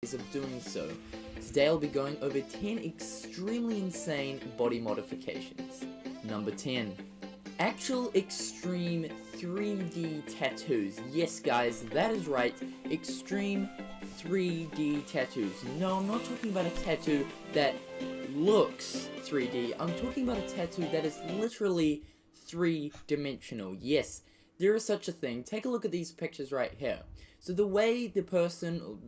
of doing so. Today I'll be going over 10 extremely insane body modifications. Number 10. Actual extreme 3D tattoos. Yes guys, that is right, extreme 3D tattoos. No, I'm not talking about a tattoo that looks 3D, I'm talking about a tattoo that is literally 3-dimensional. Yes, there is such a thing. Take a look at these pictures right here. So the way the person,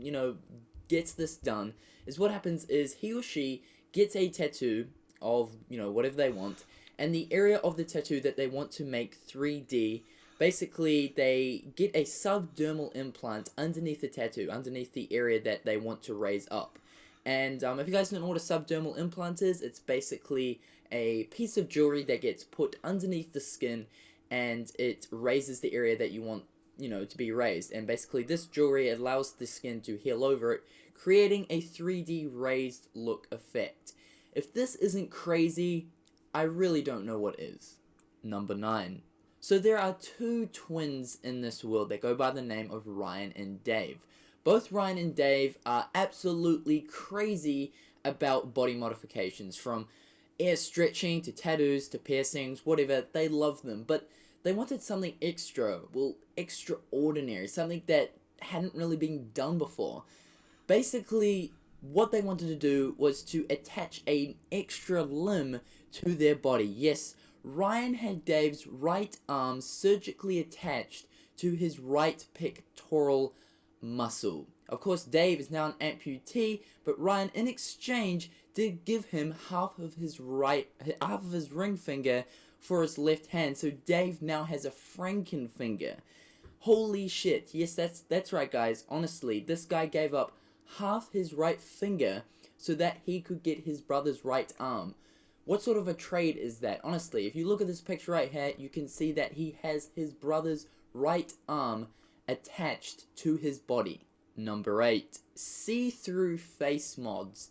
gets this done is what happens is he or she gets a tattoo of, whatever they want, and the area of the tattoo that they want to make 3D, basically they get a subdermal implant underneath the tattoo, underneath the area that they want to raise up. And if you guys don't know what a subdermal implant is, it's basically a piece of jewelry that gets put underneath the skin and it raises the area that you want to be raised. And basically this jewelry allows the skin to heal over it, creating a 3D raised look effect. If this isn't crazy, I really don't know what is. Number 9. So there are two twins in this world that go by the name of Ryan and Dave. Both Ryan and Dave are absolutely crazy about body modifications, from air stretching to tattoos to piercings, whatever. They love them, but they wanted something extraordinary, something that hadn't really been done before. Basically, what they wanted to do was to attach an extra limb to their body. Yes, Ryan had Dave's right arm surgically attached to his right pectoral muscle. Of course, Dave is now an amputee, but Ryan, in exchange, did give him half of his ring finger for his left hand, so Dave now has a Franken finger. Holy shit! Yes, that's right, guys. Honestly, this guy gave up half his right finger so that he could get his brother's right arm. What sort of a trade is that? Honestly, if you look at this picture right here, you can see that he has his brother's right arm attached to his body. Number 8. See-through face mods.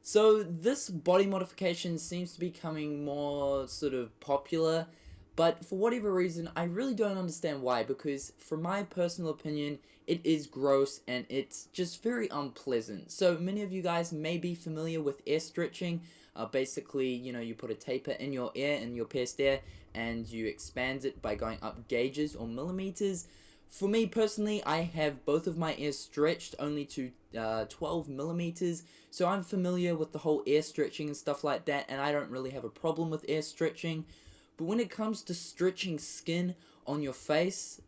So this body modification seems to be becoming more sort of popular, but for whatever reason, I really don't understand why, because from my personal opinion, it is gross and it's just very unpleasant. So many of you guys may be familiar with ear stretching. Basically, you put a taper in your ear, in your pierced ear, and you expand it by going up gauges or millimeters. For me personally, I have both of my ears stretched only to 12 millimeters, so I'm familiar with the whole ear stretching and stuff like that, and I don't really have a problem with ear stretching. But when it comes to stretching skin on your face,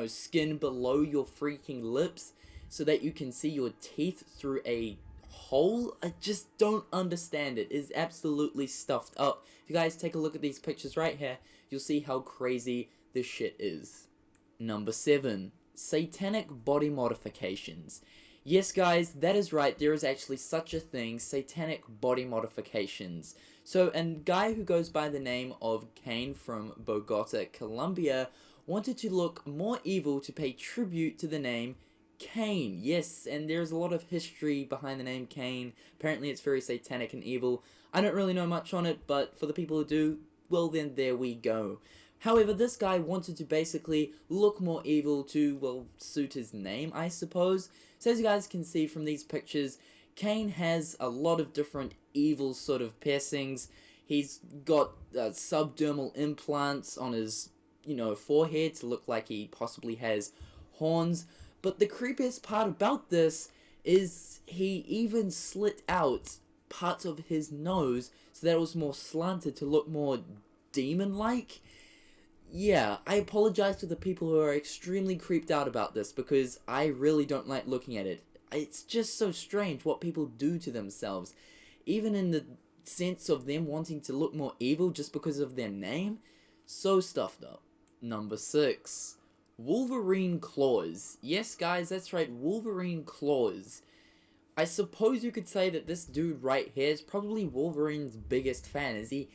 skin below your freaking lips, so that you can see your teeth through a hole, I just don't understand it. It's absolutely stuffed up. If you guys take a look at these pictures right here, you'll see how crazy this shit is. Number 7. Satanic body modifications. Yes guys, that is right, there is actually such a thing, satanic body modifications. So a guy who goes by the name of Kane from Bogota, Colombia, wanted to look more evil to pay tribute to the name Cain. Yes, and there's a lot of history behind the name Cain. Apparently it's very satanic and evil. I don't really know much on it, but for the people who do, well then there we go. However, this guy wanted to basically look more evil to, suit his name, I suppose. So as you guys can see from these pictures, Cain has a lot of different evil sort of piercings. He's got subdermal implants on his, forehead to look like he possibly has horns. But the creepiest part about this is he even slit out parts of his nose so that it was more slanted to look more demon-like. Yeah, I apologize to the people who are extremely creeped out about this, because I really don't like looking at it. It's just so strange what people do to themselves, even in the sense of them wanting to look more evil just because of their name. So stuffed up. Number 6. Wolverine claws. Yes guys, that's right, Wolverine claws. I suppose you could say that this dude right here is probably Wolverine's biggest fan, as he,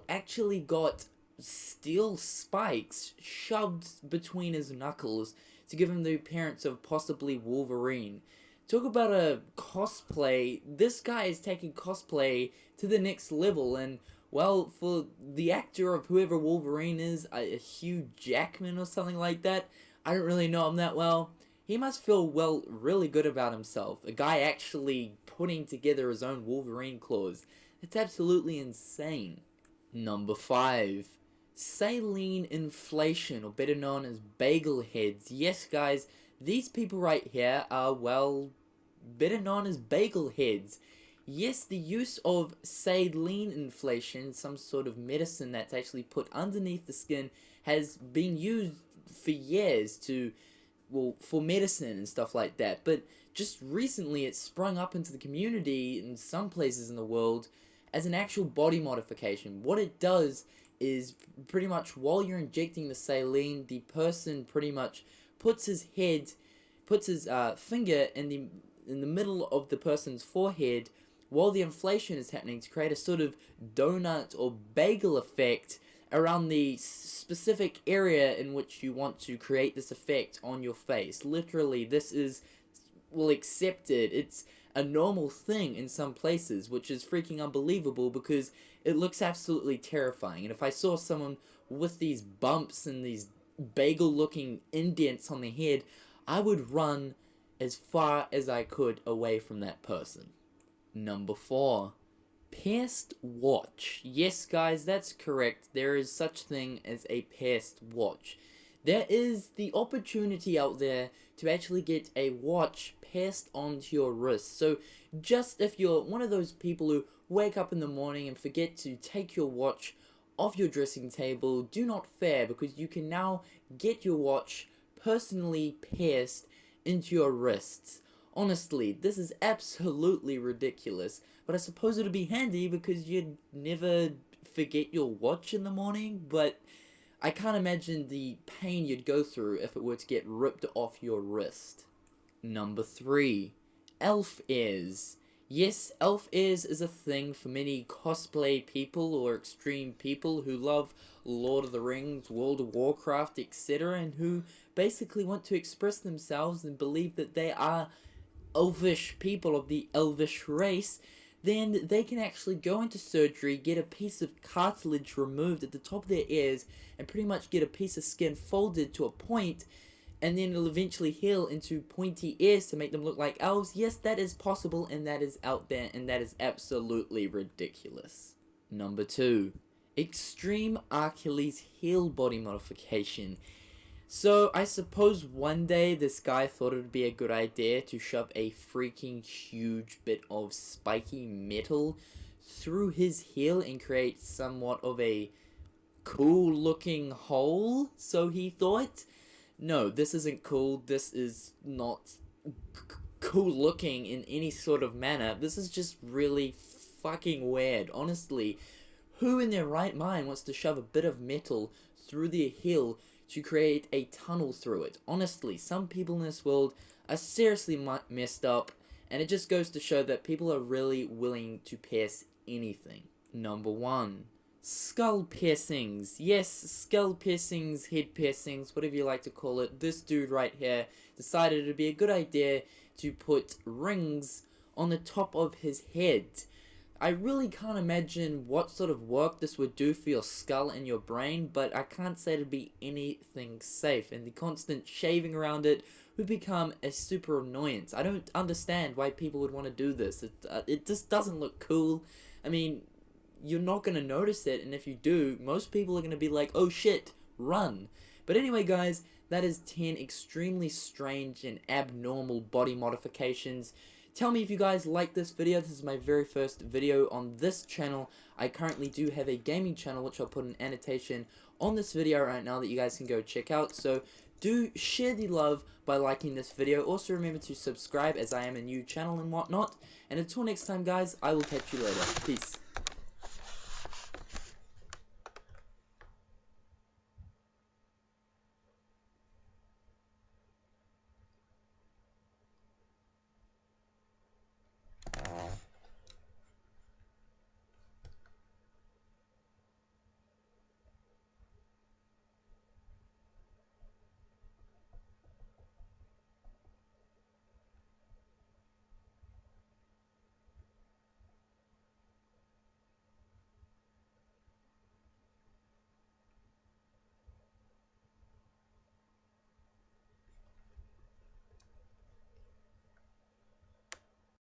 actually got steel spikes shoved between his knuckles to give him the appearance of possibly Wolverine. Talk about a cosplay. This guy is taking cosplay to the next level, and for the actor of whoever Wolverine is, Hugh Jackman or something like that, I don't really know him that well. he must feel, well, really good about himself. A guy actually putting together his own Wolverine claws. It's absolutely insane. Number 5. Saline inflation, or better known as bagel heads. Yes, guys, these people right here are, well, better known as bagel heads. Yes, the use of saline inflation, some sort of medicine that's actually put underneath the skin, has been used for years to, well, for medicine and stuff like that. But just recently it sprung up into the community in some places in the world as an actual body modification. What it does is pretty much while you're injecting the saline, the person pretty much puts his finger in the middle of the person's forehead while the inflation is happening to create a sort of donut or bagel effect around the specific area in which you want to create this effect on your face. Literally, this is, well, accepted. It's a normal thing in some places, which is freaking unbelievable because it looks absolutely terrifying. And if I saw someone with these bumps and these bagel-looking indents on their head, I would run as far as I could away from that person. Number 4. Pierced watch. Yes, guys, that's correct. There is such thing as a pierced watch. There is the opportunity out there to actually get a watch pierced onto your wrist. So just if you're one of those people who wake up in the morning and forget to take your watch off your dressing table, do not fear, because you can now get your watch personally pierced into your wrists. Honestly, this is absolutely ridiculous, but I suppose it'd be handy because you'd never forget your watch in the morning, but I can't imagine the pain you'd go through if it were to get ripped off your wrist. Number 3. Elf ears. Yes, elf ears is a thing for many cosplay people or extreme people who love Lord of the Rings, World of Warcraft, etc., and who basically want to express themselves and believe that they are elvish people of the elvish race. Then they can actually go into surgery, get a piece of cartilage removed at the top of their ears, and pretty much get a piece of skin folded to a point, and then it'll eventually heal into pointy ears to make them look like elves. Yes, that is possible, and that is out there, and that is absolutely ridiculous. Number 2. Extreme Achilles heel body modification. So, I suppose one day this guy thought it would be a good idea to shove a freaking huge bit of spiky metal through his heel and create somewhat of a cool looking hole, so he thought. No, this isn't cool. This is not cool looking in any sort of manner. This is just really fucking weird. Honestly, who in their right mind wants to shove a bit of metal through their heel to create a tunnel through it? Honestly, some people in this world are seriously messed up, and it just goes to show that people are really willing to pierce anything. Number 1. Skull piercings. Yes, skull piercings, head piercings, whatever you like to call it. This dude right here decided it would be a good idea to put rings on the top of his head. I really can't imagine what sort of work this would do for your skull and your brain, but I can't say it'd be anything safe, and the constant shaving around it would become a super annoyance. I don't understand why people would want to do this. It just doesn't look cool. I mean, you're not going to notice it, and if you do, most people are going to be like, oh shit, run. But anyway, guys, that is 10 extremely strange and abnormal body modifications. Tell me if you guys like this video. This is my very first video on this channel. I currently do have a gaming channel, which I'll put an annotation on this video right now that you guys can go check out. So do share the love by liking this video. Also remember to subscribe, as I am a new channel and whatnot. And until next time, guys, I will catch you later. Peace.